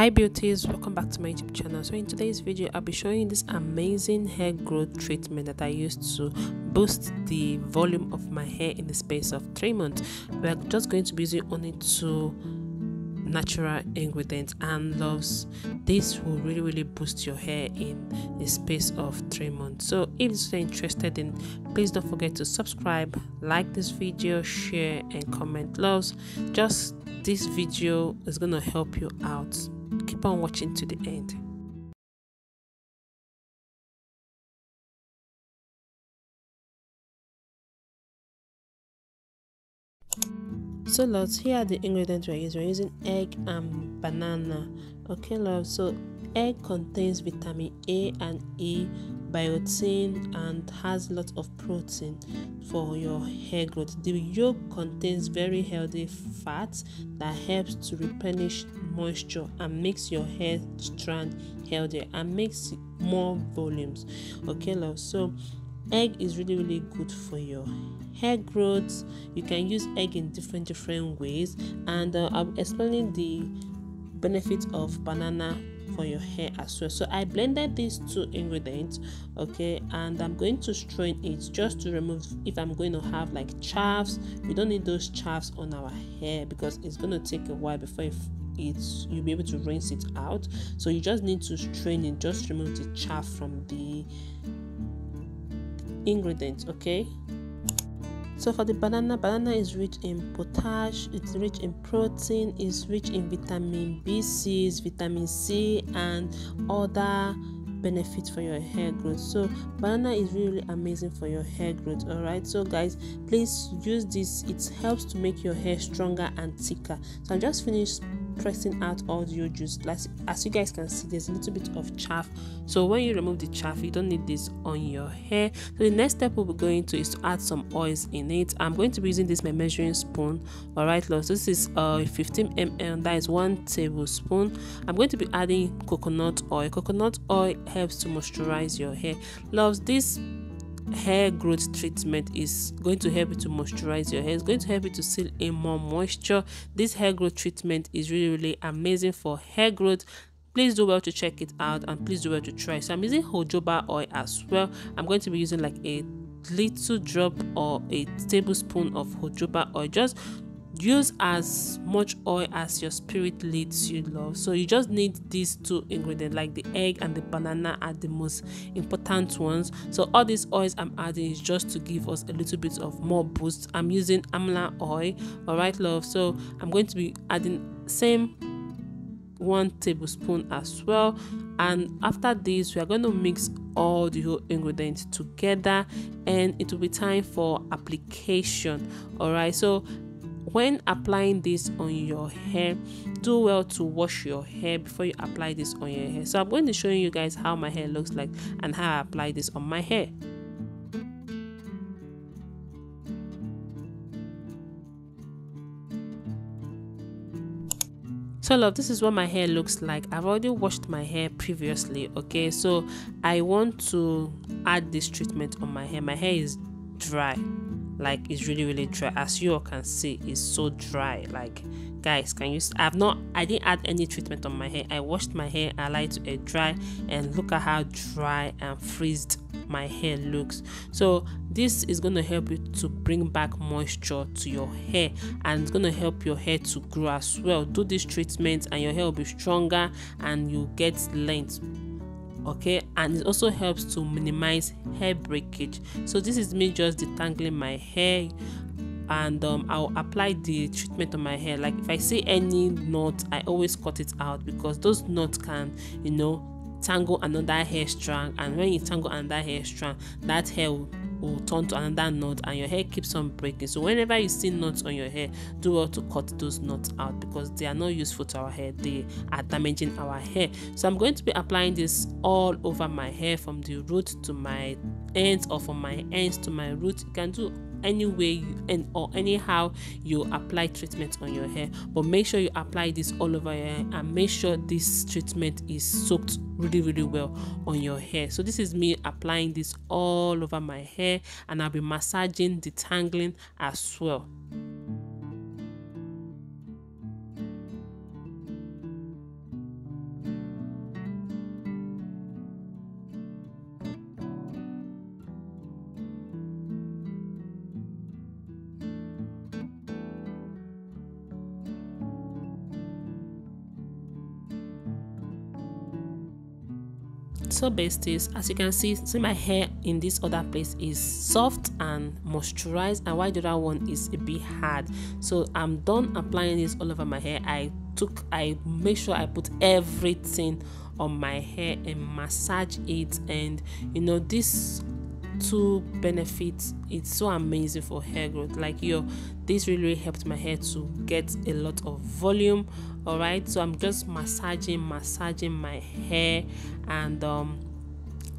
Hi beauties, welcome back to my YouTube channel. So in today's video I'll be showing you this amazing hair growth treatment that I used to boost the volume of my hair in the space of 3 months. We're just going to be using only 2 natural ingredients, and loves, this will really boost your hair in the space of 3 months. So if you're interested in, please don't forget to subscribe, like this video, share and comment. Loves, just this video is gonna help you out. Keep on watching to the end. So loves, here are the ingredients we're using. We're using egg and banana. Okay loves, so egg contains vitamin A and E, biotin, and has lots of protein for your hair growth. The yolk contains very healthy fats that helps to replenish moisture and makes your hair strand healthier and makes more volumes. Okay love, so egg is really good for your hair growth. You can use egg in different ways, and I'm explaining the benefits of banana for your hair as well. So I blended these 2 ingredients, okay, and I'm going to strain it just to remove if I'm going to have like chaffs. We don't need those chaffs on our hair because it's going to take a while before you'll be able to rinse it out. So you just need to strain it, just remove the chaff from the ingredients. Okay, so for the banana is rich in potash, it's rich in protein, it's rich in vitamin B6, vitamin C, and other benefits for your hair growth. So banana is really amazing for your hair growth. All right, so guys, please use this. It helps to make your hair stronger and thicker. So I'm just finished pressing out all the yolk juice. As you guys can see, there's a little bit of chaff, so when you remove the chaff, you don't need this on your hair. So the next step we'll be going to is to add some oils in it. I'm going to be using my measuring spoon. All right loves, this is 15 ml, that is 1 tablespoon. I'm going to be adding coconut oil. Coconut oil helps to moisturize your hair. Loves, this hair growth treatment is going to help you to moisturize your hair. It's going to help you to seal in more moisture. This hair growth treatment is really amazing for hair growth. Please do well to check it out, and please do well to try. So I'm using jojoba oil as well. I'm going to be using like a little drop or a tablespoon of jojoba oil. Just use as much oil as your spirit leads you, love. So you just need these 2 ingredients, like the egg and the banana are the most important ones. So all these oils I'm adding is just to give us a little bit of more boost. I'm using amla oil. All right love, so I'm going to be adding same 1 tablespoon as well. And after this, we are going to mix all the whole ingredients together, and it will be time for application. All right, so when applying this on your hair, do well to wash your hair before you apply this on your hair. So I'm going to show you guys how my hair looks like and how I apply this on my hair. So love, this is what my hair looks like. I've already washed my hair previously. Okay, so I want to add this treatment on my hair. My hair is dry, like it's really dry. As you all can see, it's so dry. Like guys, can you I didn't add any treatment on my hair. I washed my hair, I allowed it to air dry, and look at how dry and freezed my hair looks. So this is going to help you to bring back moisture to your hair, and it's going to help your hair to grow as well. Do this treatment and your hair will be stronger and you get length. Okay, and it also helps to minimize hair breakage. So this is me just detangling my hair, and I'll apply the treatment on my hair. Like if I see any knot, I always cut it out, because those knots can, tangle another hair strand, and when you tangle another hair strand, that hair will turn to another knot and your hair keeps on breaking. So whenever you see knots on your hair, do well to cut those knots out, because they are not useful to our hair. They are damaging our hair. So I'm going to be applying this all over my hair, from the root to my ends, or from my ends to my root. You can do any way or anyhow you apply treatment on your hair, but make sure you apply this all over your hair, and make sure this treatment is soaked really well on your hair. So this is me applying this all over my hair, and I'll be massaging, detangling as well. So besties, as you can see my hair in this other place is soft and moisturized, and while the other one is a bit hard. So I'm done applying this all over my hair. I make sure I put everything on my hair and massage it, and this two benefits, it's so amazing for hair growth. Like this really helped my hair to get a lot of volume. All right, so I'm just massaging my hair, and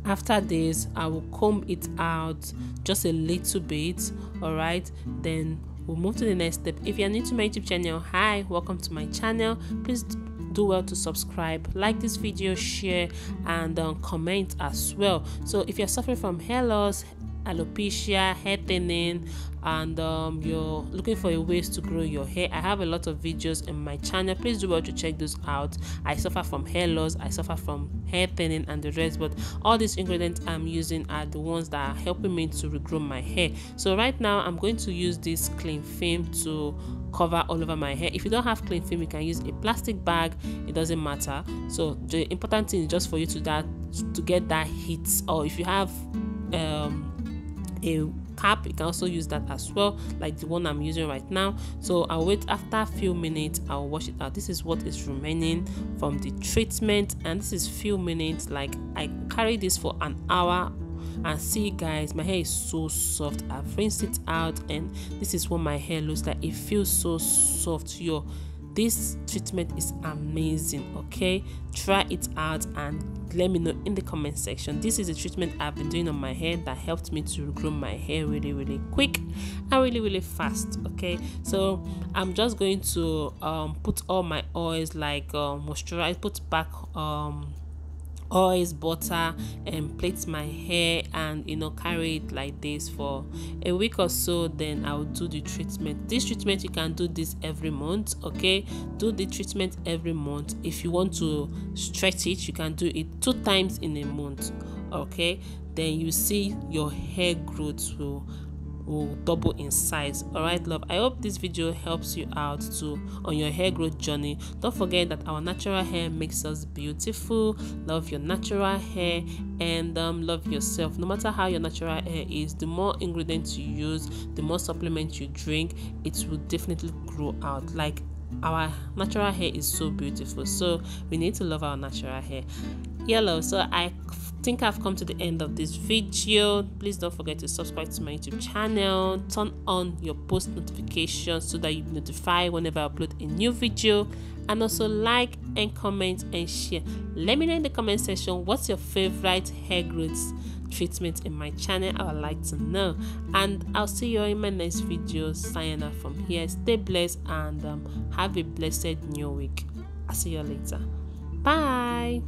after this I will comb it out just a little bit. All right, then we'll move to the next step. If you're new to my YouTube channel, hi, welcome to my channel. Please do well to subscribe, like this video, share, and comment as well. So if you're suffering from hair loss, alopecia, hair thinning, and you're looking for a ways to grow your hair, I have a lot of videos on my channel. Please do well to check those out. I suffer from hair loss, I suffer from hair thinning and the rest, but all these ingredients I'm using are the ones that are helping me to regrow my hair. So right now I'm going to use this cling film to cover all over my hair. If you don't have cling film, you can use a plastic bag, it doesn't matter. So the important thing is just for you to get that heat, or if you have a cap, you can also use that as well, like the one I'm using right now. So I'll wait. After a few minutes I'll wash it out. This is what is remaining from the treatment, and this is few minutes. Like I carry this for an hour, and see guys, my hair is so soft. I've rinsed it out, and this is what my hair looks like. It feels so soft. This treatment is amazing. Okay, try it out and let me know in the comment section. This is a treatment I've been doing on my hair that helped me to grow my hair really quick and really fast. Okay, so I'm just going to put all my oils, like moisturize, put back oils, butter, and plait my hair, and carry it like this for a week or so. Then I'll do the treatment. This treatment, you can do this every month. Okay, do the treatment every month. If you want to stretch it, you can do it 2 times in a month. Okay, then you see your hair growth will double in size. All right, love, I hope this video helps you out too on your hair growth journey. Don't forget that our natural hair makes us beautiful. Love your natural hair, and love yourself. No matter how your natural hair is, the more ingredients you use, the more supplements you drink, it will definitely grow out. Like our natural hair is so beautiful, so we need to love our natural hair. Love, so I think I've come to the end of this video. Please don't forget to subscribe to my YouTube channel, turn on your post notifications so that you'll be notified whenever I upload a new video, and also like and comment and share. Let me know in the comment section what's your favorite hair growth treatment in my channel. I would like to know, and I'll see you in my next video. Signing off from here. Stay blessed, and have a blessed new week. I'll see you later. Bye.